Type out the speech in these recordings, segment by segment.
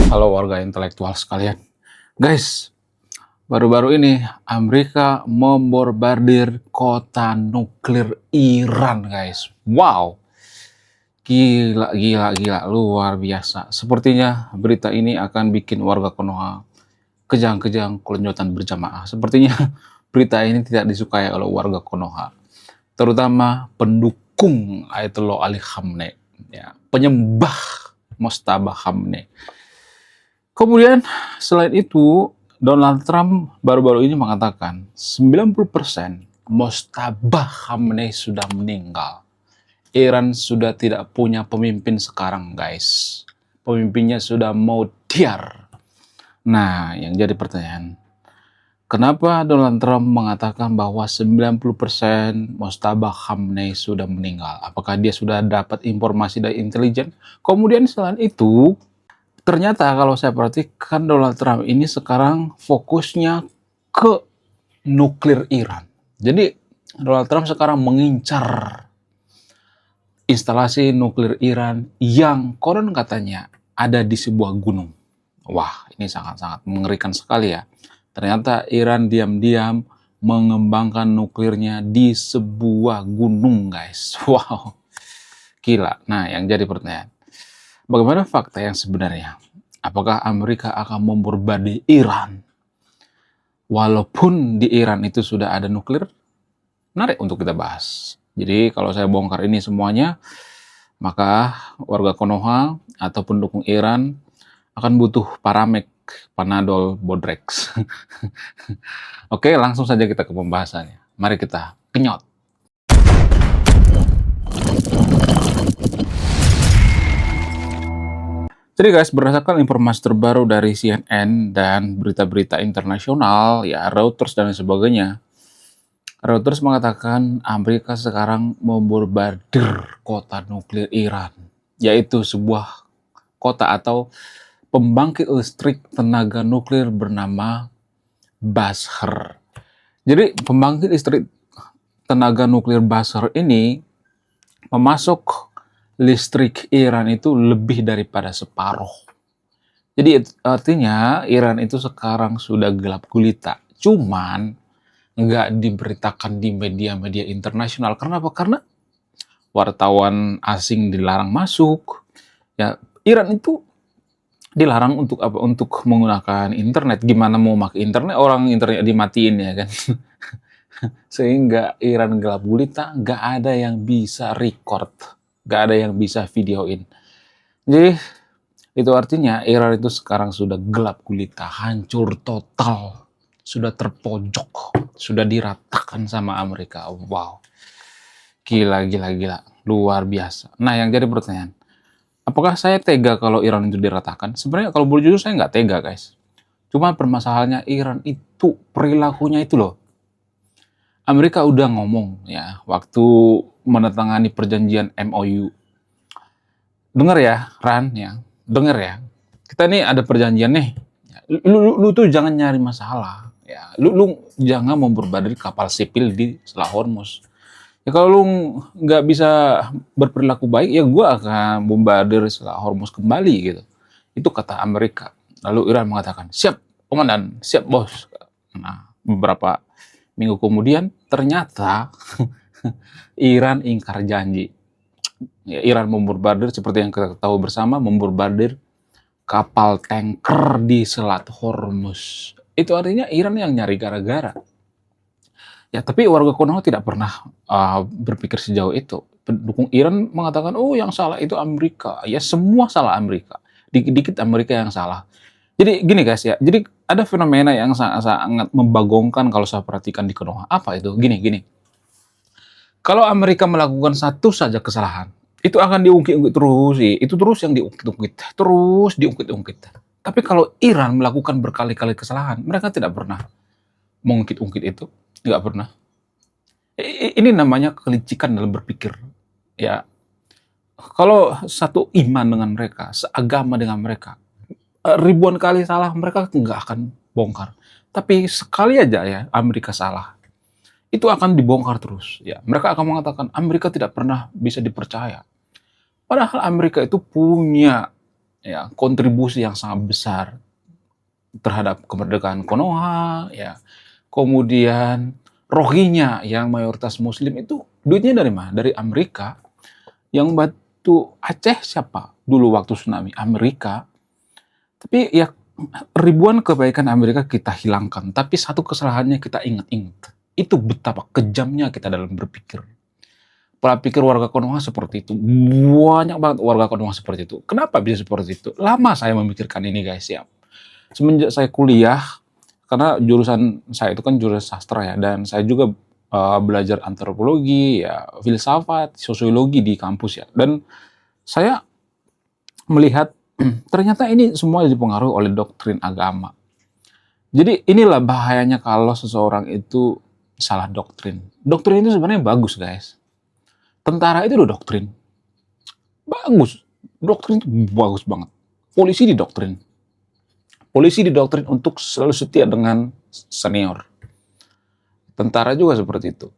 Halo warga intelektual sekalian. Guys, baru-baru ini Amerika membombardir kota nuklir Iran, guys. Wow, gila, gila, gila, luar biasa. Sepertinya berita ini akan bikin warga Konoha kejang-kejang kelenjotan berjamaah. Sepertinya berita ini tidak disukai oleh warga Konoha, terutama pendukung Ayatollah Ali Khamenei, ya, penyembah Mostabah Khamenei. Kemudian selain itu, Donald Trump baru-baru ini mengatakan 90% Mostabah Khamenei sudah meninggal. Iran sudah tidak punya pemimpin sekarang, guys. Pemimpinnya sudah mau tiar. Nah, yang jadi pertanyaan, kenapa Donald Trump mengatakan bahwa 90% Mostabah Khamenei sudah meninggal? Apakah dia sudah dapat informasi dari intelijen? Kemudian selain itu, ternyata kalau saya perhatikan Donald Trump ini sekarang fokusnya ke nuklir Iran. Jadi Donald Trump sekarang mengincar instalasi nuklir Iran yang konon katanya ada di sebuah gunung. Wah, ini sangat-sangat mengerikan sekali ya. Ternyata Iran diam-diam mengembangkan nuklirnya di sebuah gunung, guys. Wow, gila. Nah, yang jadi pertanyaan, bagaimana fakta yang sebenarnya? Apakah Amerika akan membombardir Iran walaupun di Iran itu sudah ada nuklir? Menarik untuk kita bahas. Jadi kalau saya bongkar ini semuanya, maka warga Konoha atau pendukung Iran akan butuh Paramek, Panadol, Bodrex. Oke, langsung saja kita ke pembahasannya. Mari kita kenyot. Jadi guys, berdasarkan informasi terbaru dari CNN dan berita-berita internasional, ya Reuters dan sebagainya, Reuters mengatakan Amerika sekarang membombardir kota nuklir Iran, yaitu sebuah kota atau pembangkit listrik tenaga nuklir bernama Basra. Jadi pembangkit listrik tenaga nuklir Basra ini memasok listrik Iran itu lebih daripada separuh. Jadi artinya Iran itu sekarang sudah gelap gulita. Cuman nggak diberitakan di media-media internasional. Kenapa? Karena wartawan asing dilarang masuk. Ya, Iran itu dilarang untuk apa? Untuk menggunakan internet. Gimana mau pakai internet? Orang internet dimatiin ya kan. Sehingga Iran gelap gulita, nggak ada yang bisa record, nggak ada yang bisa videoin. Jadi itu artinya Iran itu sekarang sudah gelap gulita, hancur total, sudah terpojok, sudah diratakan sama Amerika. Wow, gila, gila, gila, luar biasa. Nah, yang jadi pertanyaan, apakah saya tega kalau Iran itu diratakan? Sebenarnya kalau boleh jujur saya nggak tega, guys. Cuma permasalahannya Iran itu perilakunya itu loh. Amerika udah ngomong ya waktu menandatangani perjanjian MOU. Dengar ya, Ran ya. Dengar ya. Kita nih ada perjanjian nih. Lu tuh jangan nyari masalah ya. Lu jangan membombardir kapal sipil di Selat Hormuz. Ya kalau lu nggak bisa berperilaku baik, ya gua akan bombardir Selat Hormuz kembali gitu. Itu kata Amerika. Lalu Iran mengatakan, siap komandan, siap bos. Nah, beberapa minggu kemudian ternyata Iran ingkar janji. Ya, Iran membombardir seperti yang kita tahu bersama, membombardir kapal tanker di Selat Hormuz. Itu artinya Iran yang nyari gara-gara. Ya, tapi warga Konoha tidak pernah berpikir sejauh itu. Pendukung Iran mengatakan, oh yang salah itu Amerika. Ya semua salah Amerika. Dikit-dikit Amerika yang salah. Jadi gini guys ya, jadi ada fenomena yang sangat membagongkan kalau saya perhatikan di Konoha. Apa itu? Gini. Kalau Amerika melakukan satu saja kesalahan, itu akan diungkit-ungkit terus sih. Itu terus yang diungkit-ungkit. Terus diungkit-ungkit. Tapi kalau Iran melakukan berkali-kali kesalahan, mereka tidak pernah mengungkit-ungkit itu. Nggak pernah. Ini namanya kelicikan dalam berpikir. Ya, kalau satu iman dengan mereka, seagama dengan mereka, ribuan kali salah mereka nggak akan bongkar. Tapi sekali aja ya Amerika salah, itu akan dibongkar terus. Ya, mereka akan mengatakan Amerika tidak pernah bisa dipercaya. Padahal Amerika itu punya ya kontribusi yang sangat besar terhadap kemerdekaan Konoha, ya. Kemudian Rohingya yang mayoritas Muslim itu duitnya dari mana? Dari Amerika. Yang bantu Aceh siapa? Dulu waktu tsunami Amerika. Tapi ya ribuan kebaikan Amerika kita hilangkan, tapi satu kesalahannya kita ingat-ingat. Itu betapa kejamnya kita dalam berpikir. Pola pikir warga Konoha seperti itu. Banyak banget warga Konoha seperti itu. Kenapa bisa seperti itu? Lama saya memikirkan ini guys ya. Semenjak saya kuliah, karena jurusan saya itu kan jurusan sastra ya, dan saya juga belajar antropologi, ya, filsafat, sosiologi di kampus ya. Dan saya melihat ternyata ini semua dipengaruhi oleh doktrin agama. Jadi inilah bahayanya kalau seseorang itu salah doktrin. Doktrin itu sebenarnya bagus guys. Tentara itu udah doktrin. Bagus. Doktrin itu bagus banget. Polisi didoktrin. Polisi didoktrin untuk selalu setia dengan senior. Tentara juga seperti itu.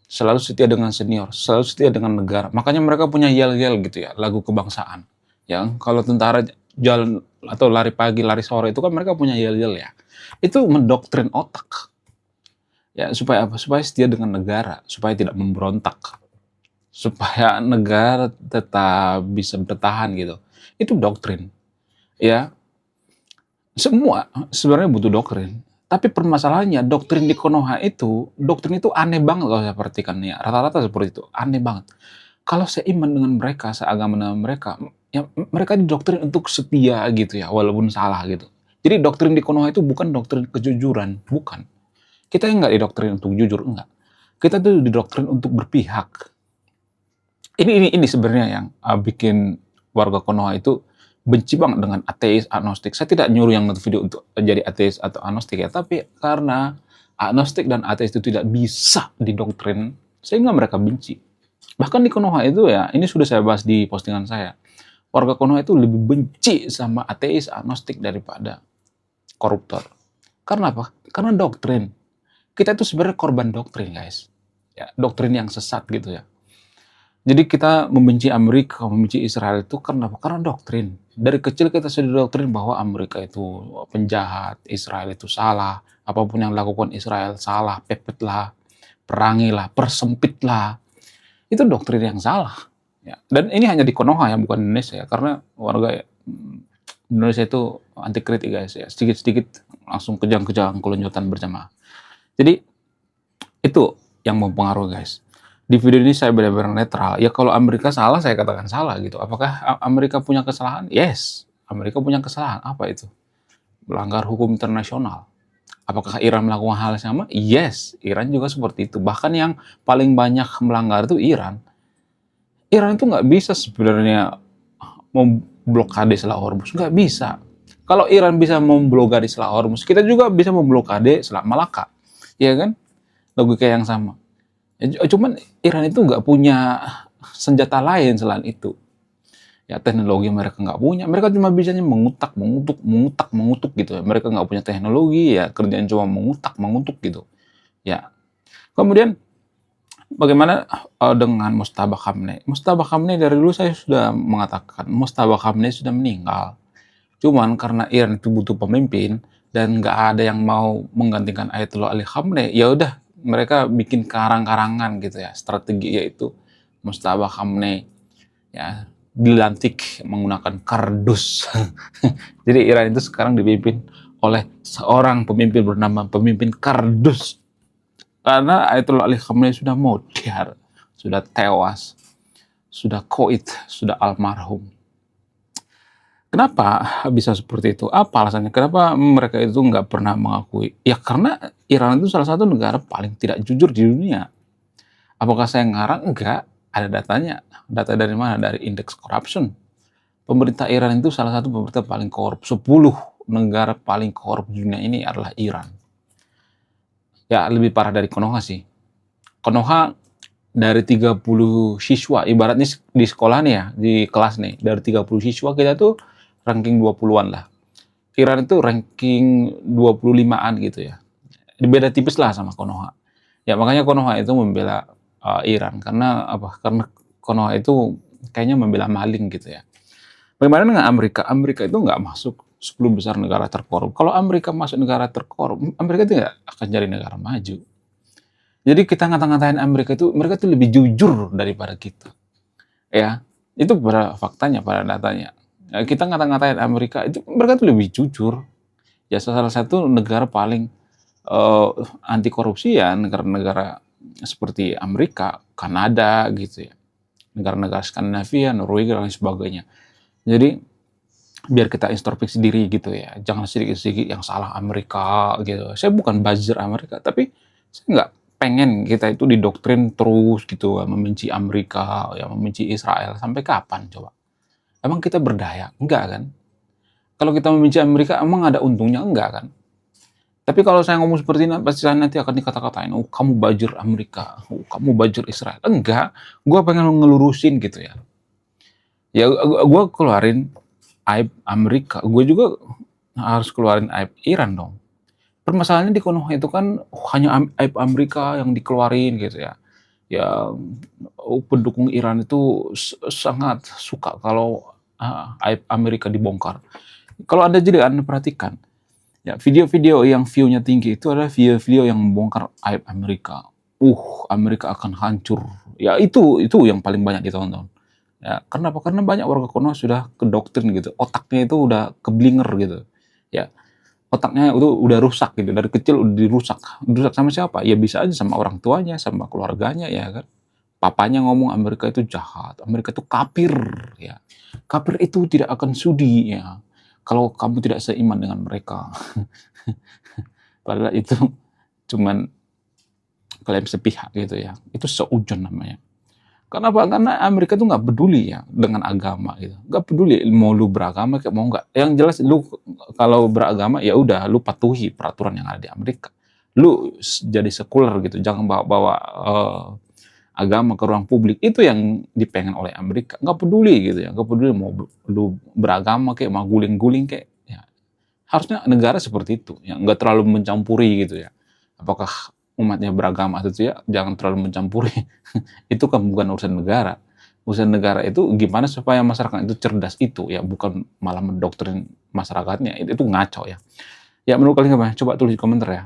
Selalu setia dengan senior, selalu setia dengan negara. Makanya mereka punya yel-yel gitu ya, lagu kebangsaan. Ya, kalau tentara jalan atau lari pagi, lari sore itu kan mereka punya yel-yel ya. Itu mendoktrin otak. Ya, supaya apa? Supaya setia dengan negara, supaya tidak memberontak. Supaya negara tetap bisa bertahan gitu. Itu doktrin. Ya, semua sebenarnya butuh doktrin. Tapi permasalahannya doktrin di Konoha itu, doktrin itu aneh banget kalau saya perhatikan ya. Rata-rata seperti itu, aneh banget. Kalau seiman dengan mereka, seagama dengan mereka, ya mereka didoktrin untuk setia gitu ya, walaupun salah gitu. Jadi doktrin di Konoha itu bukan doktrin kejujuran, bukan. Kita nggak didoktrin untuk jujur, enggak. Kita tuh didoktrin untuk berpihak. Ini sebenarnya yang bikin warga Konoha itu benci banget dengan ateis, agnostik. Saya tidak nyuruh yang nonton video untuk jadi ateis atau agnostik ya, tapi karena agnostik dan ateis itu tidak bisa didoktrin, sehingga mereka benci. Bahkan di Konoha itu ya, ini sudah saya bahas di postingan saya, warga Konoha itu lebih benci sama ateis, agnostik daripada koruptor. Karena apa? Karena doktrin. Kita itu sebenarnya korban doktrin, guys. Ya, doktrin yang sesat gitu ya. Jadi kita membenci Amerika, membenci Israel itu karena apa? Karena doktrin. Dari kecil kita sudah doktrin bahwa Amerika itu penjahat, Israel itu salah, apapun yang dilakukan Israel salah, pepetlah, perangilah, persempitlah. Itu doktrin yang salah. Ya. Dan ini hanya di Konoha ya, bukan Indonesia ya, karena warga Indonesia itu anti kritik guys ya, sedikit-sedikit langsung kejang-kejang kelunjutan berjamaah. Jadi itu yang mempengaruhi guys. Di video ini saya benar-benar netral. Ya kalau Amerika salah, saya katakan salah gitu. Apakah Amerika punya kesalahan? Yes, Amerika punya kesalahan. Apa itu? Melanggar hukum internasional. Apakah Iran melakukan hal yang sama? Yes, Iran juga seperti itu. Bahkan yang paling banyak melanggar itu Iran. Iran itu nggak bisa sebenarnya memblokade Selat Hormuz. Nggak bisa. Kalau Iran bisa memblokade Selat Hormuz, kita juga bisa memblokade Selat Malaka. Ya kan? Logika yang sama. Cuman Iran itu nggak punya senjata lain selain itu. Ya teknologi mereka nggak punya. Mereka cuma bisanya mengutuk gitu ya. Mereka nggak punya teknologi ya, kerjaan cuma mengutuk gitu. Ya. Kemudian bagaimana dengan Mujtaba Khamenei? Mujtaba Khamenei dari dulu saya sudah mengatakan Mujtaba Khamenei sudah meninggal. Cuman karena Iran itu butuh pemimpin dan nggak ada yang mau menggantikan Ayatollah Ali Khamenei, ya udah mereka bikin karang-karangan gitu ya, strategi yaitu Mujtaba Khamenei ya dilantik menggunakan kardus. Jadi Iran itu sekarang dipimpin oleh seorang pemimpin bernama pemimpin kardus. Karena Ayatollah Ali Khamenei sudah modar, sudah tewas, sudah koit, sudah almarhum. Kenapa bisa seperti itu? Apa alasannya? Kenapa mereka itu nggak pernah mengakui? Ya karena Iran itu salah satu negara paling tidak jujur di dunia. Apakah saya ngarang? Enggak. Ada datanya. Data dari mana? Dari indeks corruption. Pemerintah Iran itu salah satu pemerintah paling korup. 10 negara paling korup di dunia ini adalah Iran. Ya lebih parah dari Konoha sih. Konoha dari 30 siswa, ibaratnya di sekolah nih ya, di kelas nih, dari 30 siswa kita tuh ranking 20-an lah. Iran itu ranking 25-an gitu ya. Beda tipis lah sama Konoha. Ya makanya Konoha itu membela Iran karena apa? Karena Konoha itu kayaknya membela maling gitu ya. Bagaimana dengan Amerika? Amerika itu nggak masuk 10 besar negara terkorup. Kalau Amerika masuk negara terkorup, Amerika itu nggak akan jadi negara maju. Jadi kita ngata-ngatain Amerika itu, mereka itu lebih jujur daripada kita. Ya, itu pada faktanya, pada datanya. Kita ngata-ngatain Amerika itu, mereka itu lebih jujur. Ya salah satu negara paling anti korupsi ya negara-negara seperti Amerika, Kanada gitu ya. Negara-negara Skandinavia, Norwegia dan lain sebagainya. Jadi biar kita introspeksi diri gitu ya, jangan sedikit-sedikit yang salah Amerika gitu. Saya bukan buzzer Amerika, tapi saya nggak pengen kita itu didoktrin terus gitu, membenci Amerika, ya membenci Israel. Sampai kapan coba? Emang kita berdaya? Enggak kan? Kalau kita membenci Amerika, emang ada untungnya? Enggak kan? Tapi kalau saya ngomong seperti ini, pasti saya nanti akan dikata-katain, oh kamu buzzer Amerika, oh kamu buzzer Israel. Enggak, gue pengen ngelurusin gitu ya. Ya gue keluarin aib Amerika, gue juga harus keluarin aib Iran dong. Permasalahannya di Konoha itu kan hanya aib Amerika yang dikeluarin gitu ya. Ya pendukung Iran itu sangat suka kalau aib Amerika dibongkar. Kalau Anda jadi Anda perhatikan, ya video-video yang view-nya tinggi itu adalah video-video yang membongkar aib Amerika. Amerika akan hancur. Ya itu yang paling banyak ditonton. Ya, kenapa? Karena banyak warga Konoha sudah kedoktrin gitu. Otaknya itu udah keblinger gitu. Ya, otaknya itu udah rusak gitu. Dari kecil udah dirusak. Dirusak sama siapa? Ya bisa aja sama orang tuanya, sama keluarganya ya kan. Papanya ngomong Amerika itu jahat, Amerika itu kafir ya. Kafir itu tidak akan sudi ya. Kalau kamu tidak seiman dengan mereka. Padahal itu cuman klaim sepihak gitu ya. Itu seujon namanya. Kenapa? Karena Amerika tuh nggak peduli ya dengan agama gitu. Nggak peduli mau lu beragama kayak mau nggak. Yang jelas lu kalau beragama ya udah lu patuhi peraturan yang ada di Amerika. Lu jadi sekuler gitu. Jangan bawa-bawa agama ke ruang publik. Itu yang dipengen oleh Amerika. Nggak peduli gitu ya. Nggak peduli mau lu beragama kayak mau guling-guling kayak. Ya. Harusnya negara seperti itu. Ya. Nggak terlalu mencampuri gitu ya. Apakah umatnya beragama atau tidak, jangan terlalu mencampuri. Itu kan bukan urusan negara. Urusan negara itu gimana supaya masyarakat itu cerdas itu ya, bukan malah mendoktrin masyarakatnya. Itu ngaco ya. Ya menurut kalian gimana? Coba tulis di komentar ya.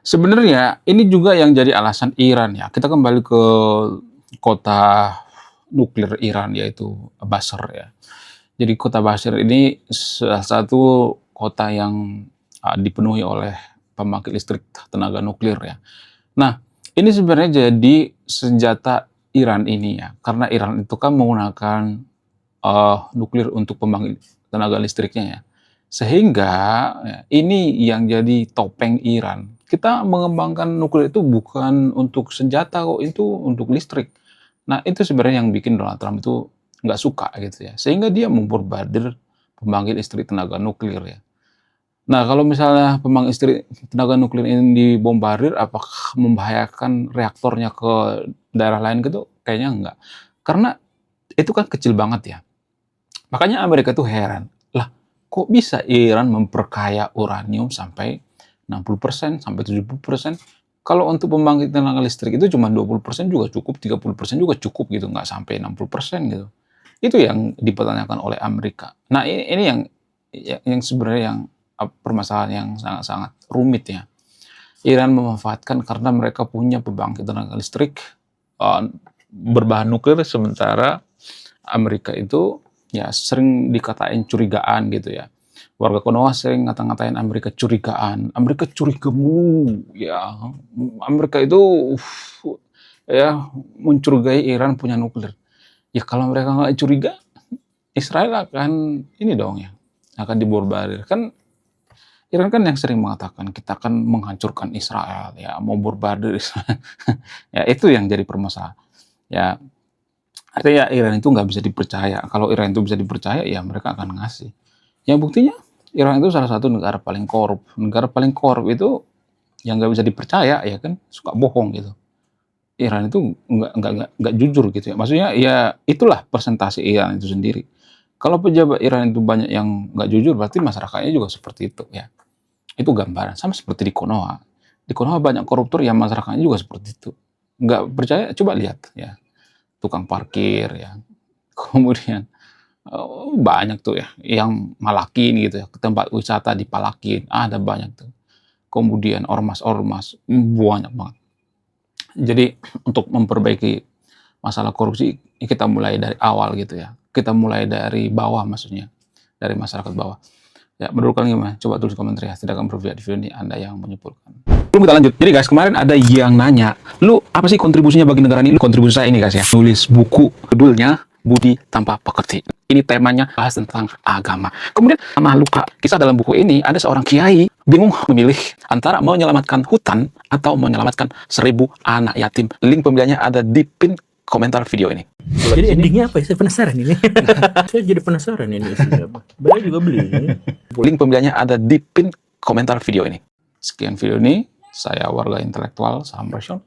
Sebenarnya ini juga yang jadi alasan Iran ya. Kita kembali ke kota nuklir Iran yaitu Basra ya. Jadi kota Basra ini salah satu kota yang dipenuhi oleh pembangkit listrik tenaga nuklir ya. Nah, ini sebenarnya jadi senjata Iran ini ya, karena Iran itu kan menggunakan nuklir untuk pembangkit tenaga listriknya ya. Sehingga ya, ini yang jadi topeng Iran. Kita mengembangkan nuklir itu bukan untuk senjata kok, itu untuk listrik. Nah, itu sebenarnya yang bikin Donald Trump itu nggak suka gitu ya. Sehingga dia memborbardir pembangkit listrik tenaga nuklir ya. Nah, kalau misalnya pembangkit listrik tenaga nuklir ini dibombardir, apakah membahayakan reaktornya ke daerah lain gitu? Kayaknya enggak. Karena itu kan kecil banget ya. Makanya Amerika tuh heran. Lah, kok bisa Iran memperkaya uranium sampai 60% sampai 70%? Kalau untuk pembangkit tenaga listrik itu cuma 20% juga cukup, 30% juga cukup gitu, nggak sampai 60% gitu. Itu yang dipertanyakan oleh Amerika. Nah, ini yang sebenarnya yang permasalahan yang sangat-sangat rumit ya. Iran memanfaatkan karena mereka punya pembangkit tenaga listrik berbahan nuklir, sementara Amerika itu ya sering dikatain curigaan gitu ya. Warga Konoha sering ngata-ngatain Amerika curigaan. Amerika curiga mulu ya. Amerika itu ya mencurigai Iran punya nuklir. Ya kalau mereka nggak curiga, Israel akan ini dong ya, akan dibombardir. Kan Iran kan yang sering mengatakan kita akan menghancurkan Israel ya, mau bombardir Israel. Ya itu yang jadi permasalahan. Ya artinya Iran itu nggak bisa dipercaya. Kalau Iran itu bisa dipercaya, ya mereka akan ngasih. Yang buktinya Iran itu salah satu negara paling korup. Negara paling korup itu yang nggak bisa dipercaya ya kan, suka bohong gitu. Iran itu nggak jujur gitu ya. Maksudnya ya itulah persentase Iran itu sendiri. Kalau pejabat Iran itu banyak yang nggak jujur, berarti masyarakatnya juga seperti itu ya. Itu gambaran. Sama seperti di Konoha. Di Konoha banyak koruptor yang masyarakatnya juga seperti itu. Nggak percaya, coba lihat ya. Tukang parkir ya. Kemudian Banyak tuh ya, yang Malakin gitu ya, ke tempat wisata di Palakin, ada banyak tuh. Kemudian ormas-ormas, banyak banget. Jadi untuk memperbaiki masalah korupsi, kita mulai dari awal gitu ya. Kita mulai dari bawah maksudnya, dari masyarakat bawah. Ya, menurut kalian gimana? Coba tulis komentar ya. Sedangkan berpihak di video ini Anda yang menyimpulkan. Belum kita lanjut. Jadi guys, kemarin ada yang nanya, lu apa sih kontribusinya bagi negara ini? Lu kontribusi saya ini guys ya. Nulis buku, judulnya Budi Tanpa Pekerti. Ini temanya bahas tentang agama. Kemudian sama luka. Kisah dalam buku ini ada seorang kiai bingung memilih antara menyelamatkan hutan atau menyelamatkan 1000 anak yatim. Link pembeliannya ada di pin komentar video ini. Jadi endingnya apa ya? Saya penasaran ini. Saya jadi penasaran ini isinya apa. Beliau juga beli ini. Link pembeliannya ada di pin komentar video ini. Sekian video ini, saya warga intelektual, salam rasional.